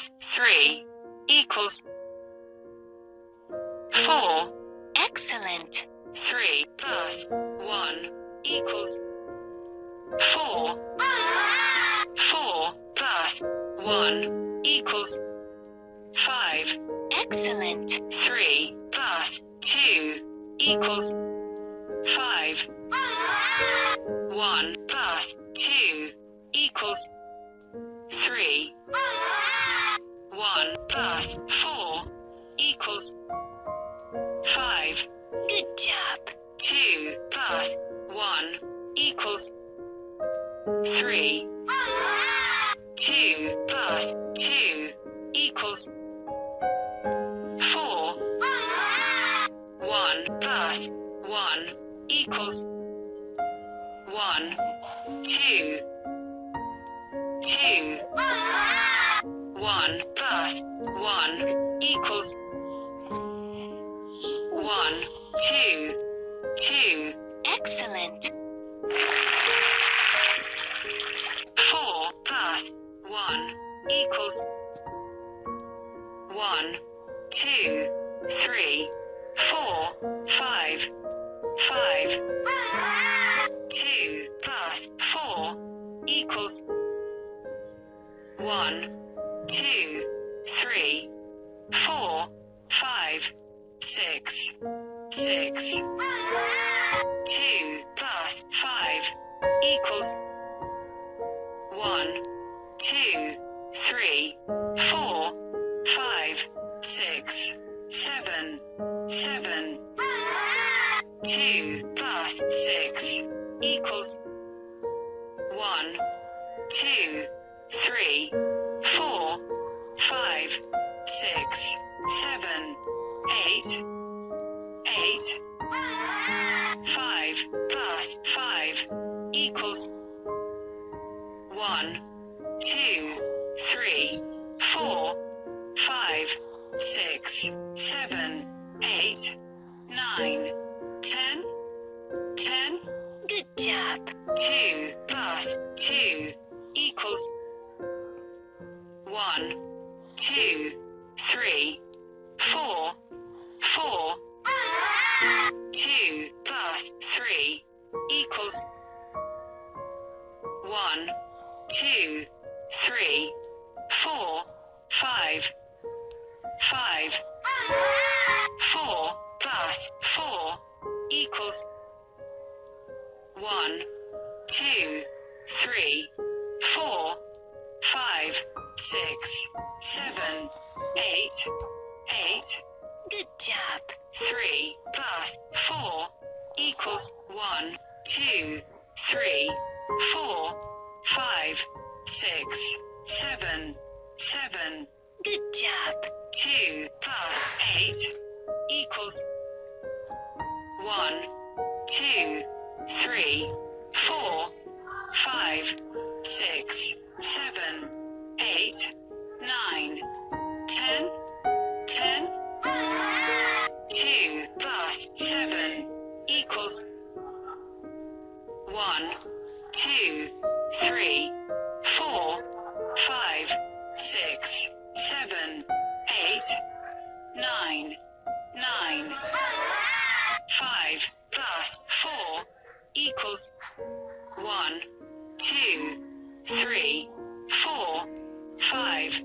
plus 3 equals 4. Excellent. 3 plus 1 equals 4. 4 plus 1 equals 5. Excellent. 3 plus 2 equals 5. 1 plus 2 equals 3. 1 plus 4 equals 5. Good job. 2 plus 1 equals 3. 2 plus 2 equals 4. 1 plus 1 equals 1. 2. 2. 1 plus 1 equals 1. 2. 2. Excellent. 4 plus 1 equals 1. 2. 3. 4. 5. 5. 2 plus 4 equals 1. 2. 3. 4. 5. 6. 6. 2 plus 5 equals 1. 2. 3. 4. 5. 6. 7. 7. 2 plus 6 equals 1. 2. 3. 4. 5. 6. 7. 8. 8. 5 plus 5 equals 1. 2. 3. 4. 5. 6. 7. 8. 9. 10. 10. Good job. 2 plus 2 equals 1. 2. 3. 4. 4. 2 plus 3 equals 1. 2. 3. 4. 5. 5. 4 plus 4 equals 1. 2. 3. 4. 5. 6. 7. 8. 8. Good job. 3 plus 4 equals 1. 2. 3. 4. 5. 6. 7. 7. Good job. 2 plus 8 equals 1. 2. 3. 4. 5. 6. 7. 8. 9. 10. 10. 2 plus 7 equals 1. 2. 3. 4. 5. 6. 7. 8. 9. 9. 5 plus 4 equals 1. 2. 3. 4. 5.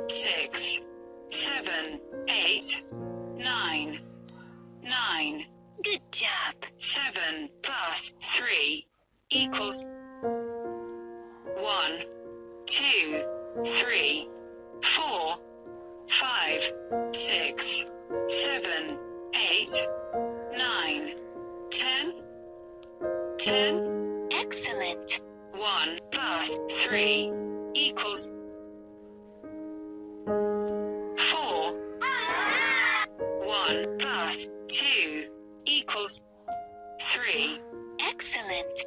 6. 7. 8. 9. 9. Good job. 7 plus 3 equals 1. 2. 3. 4. 5. 6. 7. 8. 9. 10. 10. Excellent. 1 plus 3 equals 4. 1 plus 2 equals 3. Excellent.